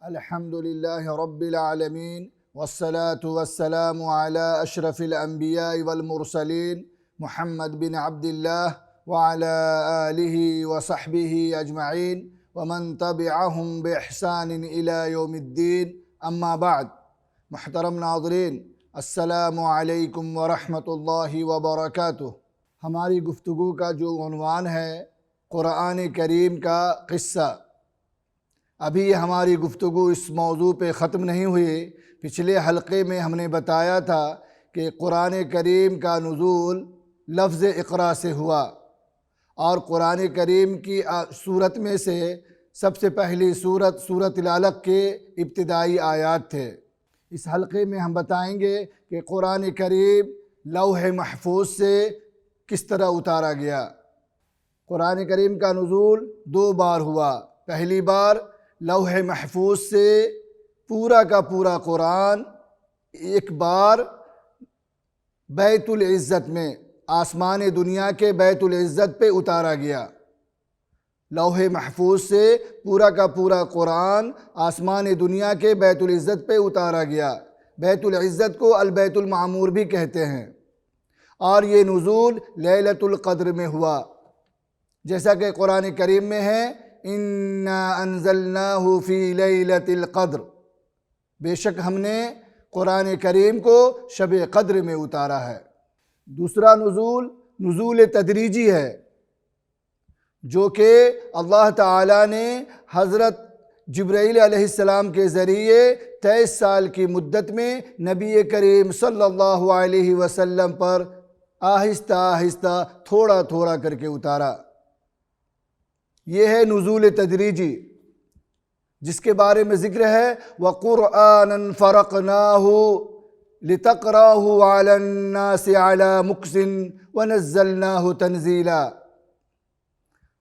الحمد لله رب العالمين والصلاة والسلام على أشرف الأنبياء والمرسلين محمد بن عبد الله وعلى آله وصحبه أجمعين ومن تبعهم بإحسان إلى يوم الدين اما بعد. محترم ناظرین، السلام علیکم ورحمۃ اللہ وبرکاتہ. ہماری گفتگو کا جو عنوان ہے قرآن کریم کا قصہ. ابھی ہماری گفتگو اس موضوع پہ ختم نہیں ہوئی. پچھلے حلقے میں ہم نے بتایا تھا کہ قرآن کریم کا نزول لفظ اقرا سے ہوا، اور قرآن کریم کی سورت میں سے سب سے پہلی سورت العلق کے ابتدائی آیات تھے. اس حلقے میں ہم بتائیں گے کہ قرآن کریم لوح محفوظ سے کس طرح اتارا گیا. قرآن کریم کا نزول 2 بار ہوا. پہلی بار لوح محفوظ سے پورا کا پورا قرآن ایک بار بیت العزت میں، آسمان دنیا کے بیت العزت پہ اتارا گیا. لوح محفوظ سے پورا کا پورا قرآن آسمان دنیا کے بیت العزت پہ اتارا گیا. بیت العزت کو البیت المعمور بھی کہتے ہیں. اور یہ نزول لیلۃ القدر میں ہوا، جیسا کہ قرآن کریم میں ہے اِنَّا أَنزَلْنَاهُ فِي لَيْلَةِ الْقَدْرِ. بے شک ہم نے قرآن کریم کو شب قدر میں اتارا ہے. دوسرا نزول تدریجی ہے، جو کہ اللہ تعالیٰ نے حضرت جبرائیل علیہ السلام کے ذریعے 23 سال کی مدت میں نبی کریم صلی اللہ علیہ وسلم پر آہستہ آہستہ تھوڑا تھوڑا کر کے اتارا. یہ ہے نزول تدریجی، جس کے بارے میں ذکر ہے وَقُرْآنًا فَرَقْنَاهُ لِتَقْرَأَهُ عَلَى النَّاسِ عَلَى مُكْثٍ وَنَزَّلْنَاهُ تَنزِيلًا.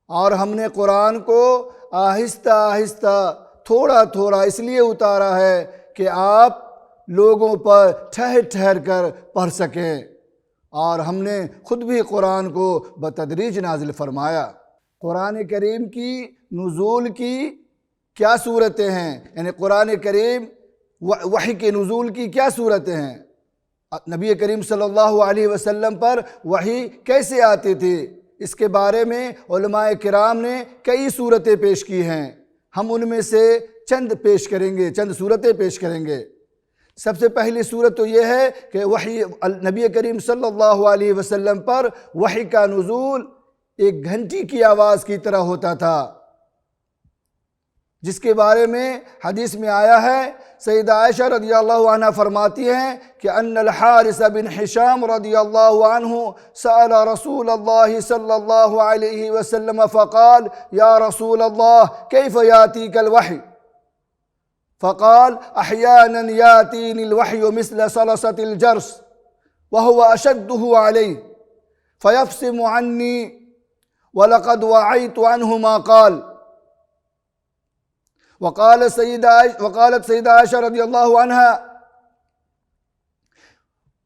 اور ہم نے قرآن کو آہستہ آہستہ تھوڑا تھوڑا اس لیے اتارا ہے کہ آپ لوگوں پر ٹھہر ٹھہر کر پڑھ سکیں. اور ہم نے خود بھی قرآن کو بتدریج نازل فرمایا. قرآن کریم کی نزول کی کیا صورتیں ہیں، یعنی قرآن کریم وحی کے نزول کی کیا صورتیں ہیں؟ نبی کریم صلی اللہ علیہ وسلم پر وحی کیسے آتی تھی، اس کے بارے میں علماء کرام نے کئی صورتیں پیش کی ہیں. ہم ان میں سے چند صورتیں پیش کریں گے. سب سے پہلی صورت تو یہ ہے کہ وحی نبی کریم صلی اللہ علیہ وسلم پر وحی کا نزول ایک گھنٹی کی آواز کی طرح ہوتا تھا، جس کے بارے میں حدیث میں آیا ہے. سیدہ عائشہ رضی اللہ عنہ فرماتی ہیں کہ ان الحارث بن حشام رضی اللہ عنہ سأل رسول اللہ صلی اللہ علیہ وسلم فقال یا رسول اللہ کیف یاتیک الوحی؟ فقال احیانا یاتینی الوحی مثل صلصة الجرس وهو اشده علی فیفصم عنی وَلَقَدْ وَعَيْتُ عَنْهُ مَا قَالَ. وقالت سیدہ عائشہ رضی اللہ عنہ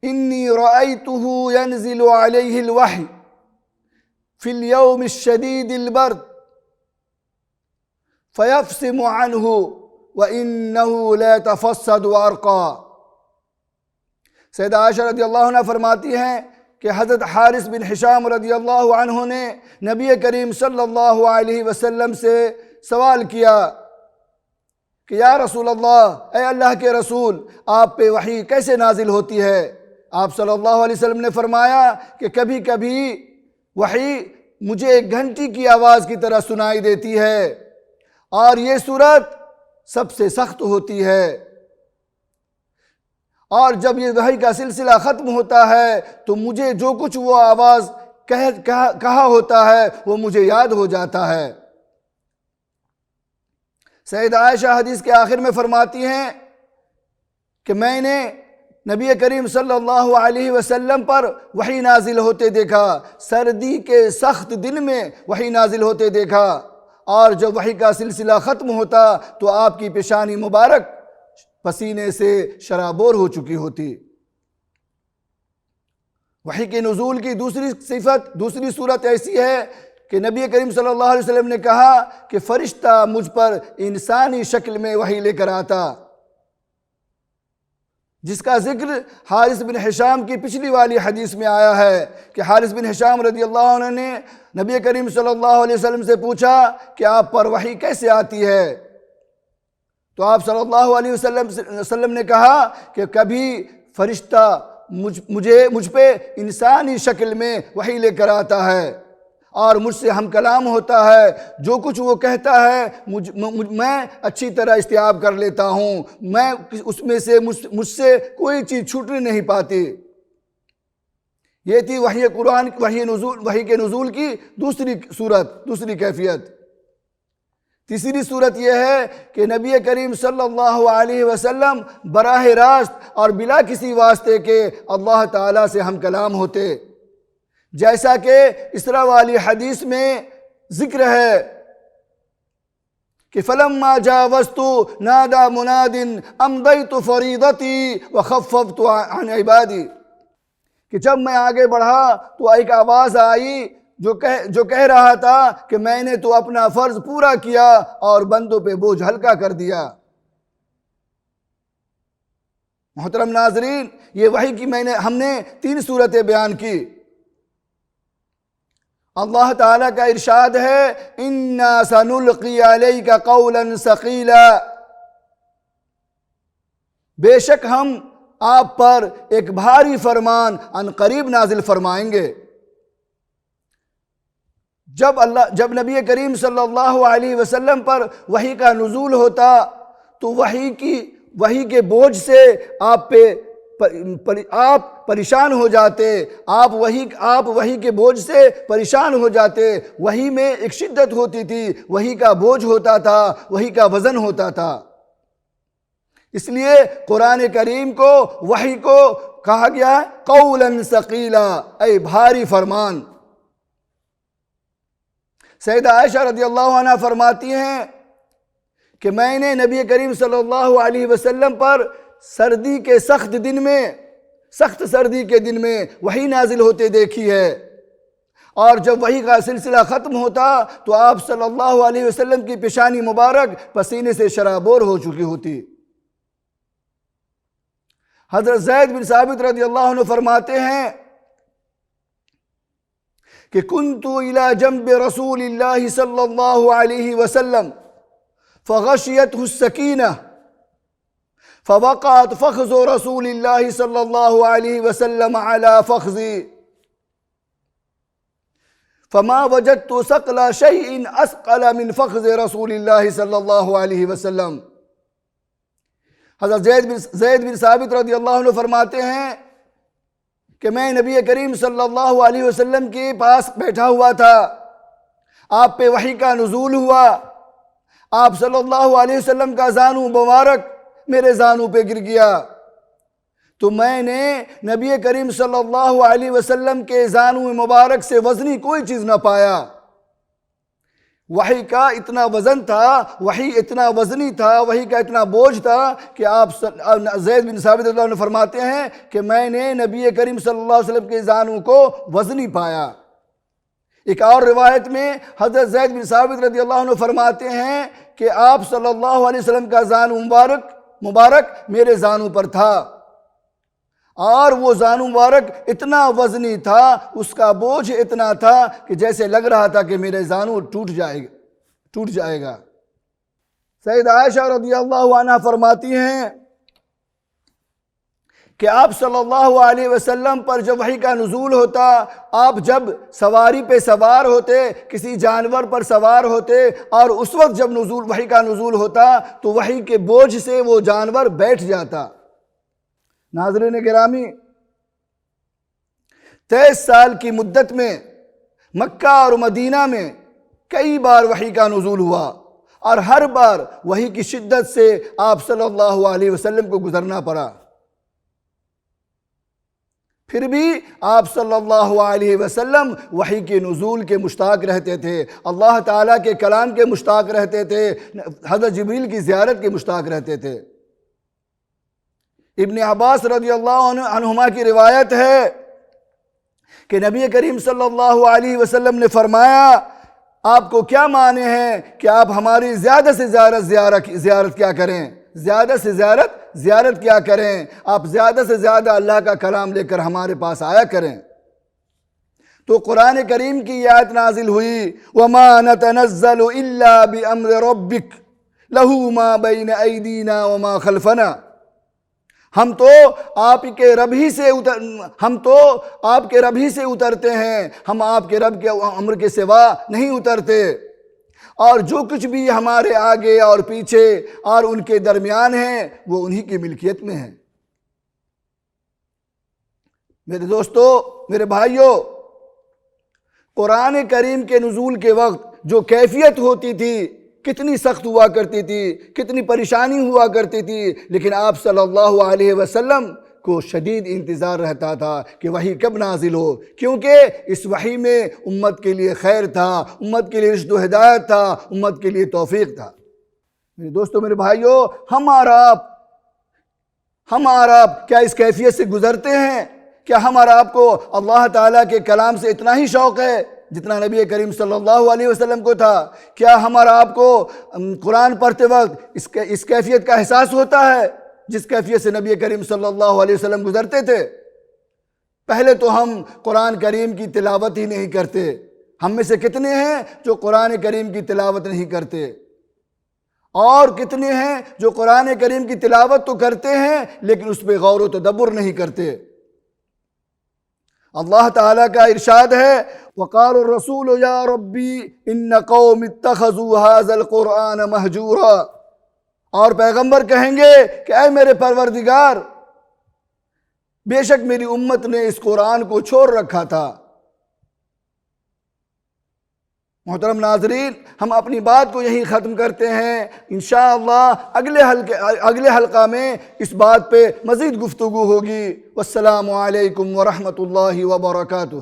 إِنِّي رَأَيْتُهُ يَنزِلُ عَلَيْهِ الْوَحْيُ فِي الْيَوْمِ الشَّدِيدِ الْبَرْدِ فَيَفْصِمُ عَنْهُ وَإِنَّهُ لَا يَتَفَصَّدُ عَرْقًا. سیدہ عائشہ رضی اللہ عنہ فرماتی ہیں کہ حضرت حارث بن حشام رضی اللہ عنہ نے نبی کریم صلی اللہ علیہ وسلم سے سوال کیا کہ یا رسول اللہ، اے اللہ کے رسول، آپ پہ وحی کیسے نازل ہوتی ہے؟ آپ صلی اللہ علیہ وسلم نے فرمایا کہ کبھی کبھی وحی مجھے ایک گھنٹی کی آواز کی طرح سنائی دیتی ہے، اور یہ صورت سب سے سخت ہوتی ہے، اور جب یہ وحی کا سلسلہ ختم ہوتا ہے تو مجھے جو کچھ وہ آواز کہا ہوتا ہے وہ مجھے یاد ہو جاتا ہے. سیدہ عائشہ حدیث کے آخر میں فرماتی ہیں کہ میں نے نبی کریم صلی اللہ علیہ وسلم پر وحی نازل ہوتے دیکھا، سردی کے سخت دن میں وحی نازل ہوتے دیکھا، اور جب وحی کا سلسلہ ختم ہوتا تو آپ کی پیشانی مبارک پسینے سے شرابور ہو چکی ہوتی. وحی کے نزول کی دوسری صورت ایسی ہے کہ نبی کریم صلی اللہ علیہ وسلم نے کہا کہ فرشتہ مجھ پر انسانی شکل میں وحی لے کر آتا، جس کا ذکر حارث بن ہشام کی پچھلی والی حدیث میں آیا ہے کہ حارث بن ہشام رضی اللہ عنہ نے نبی کریم صلی اللہ علیہ وسلم سے پوچھا کہ آپ پر وحی کیسے آتی ہے؟ تو آپ صلی اللہ علیہ وسلم نے کہا کہ کبھی فرشتہ مجھ پہ انسانی شکل میں وحی لے کر آتا ہے اور مجھ سے ہم کلام ہوتا ہے، جو کچھ وہ کہتا ہے میں اچھی طرح استیعاب کر لیتا ہوں، میں اس میں سے مجھ سے کوئی چیز چھوٹنے نہیں پاتی۔ یہ تھی وحی قرآن، وحی کے نزول کی دوسری صورت، دوسری کیفیت۔ تیسری صورت یہ ہے کہ نبی کریم صلی اللہ علیہ وسلم براہ راست اور بلا کسی واسطے کے اللہ تعالیٰ سے ہم کلام ہوتے، جیسا کہ اسراء والی حدیث میں ذکر ہے کہ فَلَمَّا جَاوَزْتُ نَادَى مُنَادٍ أَمْضَيْتُ فَرِيضَتِي وَخَفَّفْتُ عَنْ عِبَادِي، کہ جب میں آگے بڑھا تو ایک آواز آئی جو کہہ رہا تھا کہ میں نے تو اپنا فرض پورا کیا اور بندوں پہ بوجھ ہلکا کر دیا۔ محترم ناظرین، یہ وحی کی ہم نے 3 صورتیں بیان کی۔ اللہ تعالیٰ کا ارشاد ہے اِنَّا سَنُلْقِي عَلَيْكَ قَوْلًا ثَقِيلًا، بے شک ہم آپ پر ایک بھاری فرمان عن قریب نازل فرمائیں گے۔ جب نبی کریم صلی اللہ علیہ وسلم پر وحی کا نزول ہوتا تو وحی کے بوجھ سے آپ پریشان ہو جاتے، آپ وحی کے بوجھ سے پریشان ہو جاتے۔ وحی میں ایک شدت ہوتی تھی، وحی کا بوجھ ہوتا تھا، وحی کا وزن ہوتا تھا۔ اس لیے قرآن کریم کو وحی کو کہا گیا ہے قولاً ثقیلا، اے بھاری فرمان۔ سیدہ عائشہ رضی اللہ عنہ فرماتی ہیں کہ میں نے نبی کریم صلی اللہ علیہ وسلم پر سردی کے سخت سردی کے دن میں وحی نازل ہوتے دیکھی ہے، اور جب وحی کا سلسلہ ختم ہوتا تو آپ صلی اللہ علیہ وسلم کی پیشانی مبارک پسینے سے شرابور ہو چکی ہوتی۔ حضرت زید بن ثابت رضی اللہ عنہ فرماتے ہیں کہ كنت إلى جنب رسول الله صلى الله عليه وسلم فغشيته السكينة فوقعت فخذ رسول الله صلى الله عليه وسلم على فخذي فما وجدت ثقل شيء أثقل من فخذ رسول الله صلى الله عليه وسلم۔ حضرت زید بن ثابت رضی اللہ عنہ فرماتے ہیں کہ میں نبی کریم صلی اللہ علیہ وسلم کے پاس بیٹھا ہوا تھا، آپ پہ وحی کا نزول ہوا، آپ صلی اللہ علیہ وسلم کا زانو مبارک میرے زانو پہ گر گیا، تو میں نے نبی کریم صلی اللہ علیہ وسلم کے زانو مبارک سے وزنی کوئی چیز نہ پایا۔ وحی کا اتنا وزن تھا، وحی اتنا وزنی تھا، وحی کا اتنا بوجھ تھا کہ آپ زید بن ثابت اللہ عنہ فرماتے ہیں کہ میں نے نبی کریم صلی اللہ علیہ وسلم کے زانوں کو وزنی پایا۔ ایک اور روایت میں حضرت زید بن ثابت رضی اللہ عنہ فرماتے ہیں کہ آپ صلی اللہ علیہ وسلم کا زانو مبارک میرے زانوں پر تھا، اور وہ زانو مبارک اتنا وزنی تھا، اس کا بوجھ اتنا تھا کہ جیسے لگ رہا تھا کہ میرے زانو ٹوٹ جائے گا۔ سیدہ عائشہ رضی اللہ عنہ فرماتی ہیں کہ آپ صلی اللہ علیہ وسلم پر جب وحی کا نزول ہوتا، آپ جب سواری پہ سوار ہوتے، کسی جانور پر سوار ہوتے، اور اس وقت جب وحی کا نزول ہوتا تو وحی کے بوجھ سے وہ جانور بیٹھ جاتا۔ ناظرین گرامی، 23 سال کی مدت میں مکہ اور مدینہ میں کئی بار وحی کا نزول ہوا، اور ہر بار وحی کی شدت سے آپ صلی اللہ علیہ وسلم کو گزرنا پڑا، پھر بھی آپ صلی اللہ علیہ وسلم وحی کے نزول کے مشتاق رہتے تھے، اللہ تعالیٰ کے کلام کے مشتاق رہتے تھے، حضرت جبریل کی زیارت کے مشتاق رہتے تھے۔ ابن عباس رضی اللہ عنہما کی روایت ہے کہ نبی کریم صلی اللہ علیہ وسلم نے فرمایا آپ کو کیا معنی ہیں کہ آپ ہماری زیادہ سے زیارت کیا کریں، زیادہ سے زیارت کیا کریں، آپ زیادہ سے زیادہ اللہ کا کلام لے کر ہمارے پاس آیا کریں۔ تو قرآن کریم کی یہ آیت نازل ہوئی، وَمَا نَتَنَزَّلُ إِلَّا بِأَمْرِ رَبِّكَ لَهُ مَا بَيْنَ أَيْدِينَا وَمَا خَلْفَنَا۔ ہم تو آپ کے رب ہی سے اترتے ہیں، ہم آپ کے رب کے امر کے سوا نہیں اترتے، اور جو کچھ بھی ہمارے آگے اور پیچھے اور ان کے درمیان ہیں وہ انہی کی ملکیت میں ہے۔ میرے دوستو، میرے بھائیوں، قرآن کریم کے نزول کے وقت جو کیفیت ہوتی تھی کتنی سخت ہوا کرتی تھی، کتنی پریشانی ہوا کرتی تھی، لیکن آپ صلی اللہ علیہ وسلم کو شدید انتظار رہتا تھا کہ وحی کب نازل ہو، کیونکہ اس وحی میں امت کے لیے خیر تھا، امت کے لیے رشد و ہدایت تھا، امت کے لیے توفیق تھا۔ میرے دوستو، میرے بھائیوں، ہم اور آپ کیا اس کیفیت سے گزرتے ہیں؟ کیا ہم اور آپ کو اللہ تعالیٰ کے کلام سے اتنا ہی شوق ہے جتنا نبی کریم صلی اللہ علیہ وسلم کو تھا؟ کیا ہم اور آپ کو قرآن پڑھتے وقت اس کیفیت کا احساس ہوتا ہے جس کیفیت سے نبی کریم صلی اللہ علیہ وسلم گزرتے تھے؟ پہلے تو ہم قرآن کریم کی تلاوت ہی نہیں کرتے۔ ہم میں سے کتنے ہیں جو قرآن کریم کی تلاوت نہیں کرتے، اور کتنے ہیں جو قرآن کریم کی تلاوت تو کرتے ہیں لیکن اس پہ غور و تدبر نہیں کرتے۔ اللہ تعالیٰ کا ارشاد ہے، وقال الرسول یا ربی ان قوم اتخذوا هذا القرآن مہجورا، اور پیغمبر کہیں گے کہ اے میرے پروردگار، بے شک میری امت نے اس قرآن کو چھوڑ رکھا تھا۔ محترم ناظرین، ہم اپنی بات کو یہیں ختم کرتے ہیں، انشاءاللہ اگلے حلقہ میں اس بات پہ مزید گفتگو ہوگی۔ والسلام علیکم ورحمۃ اللہ وبرکاتہ۔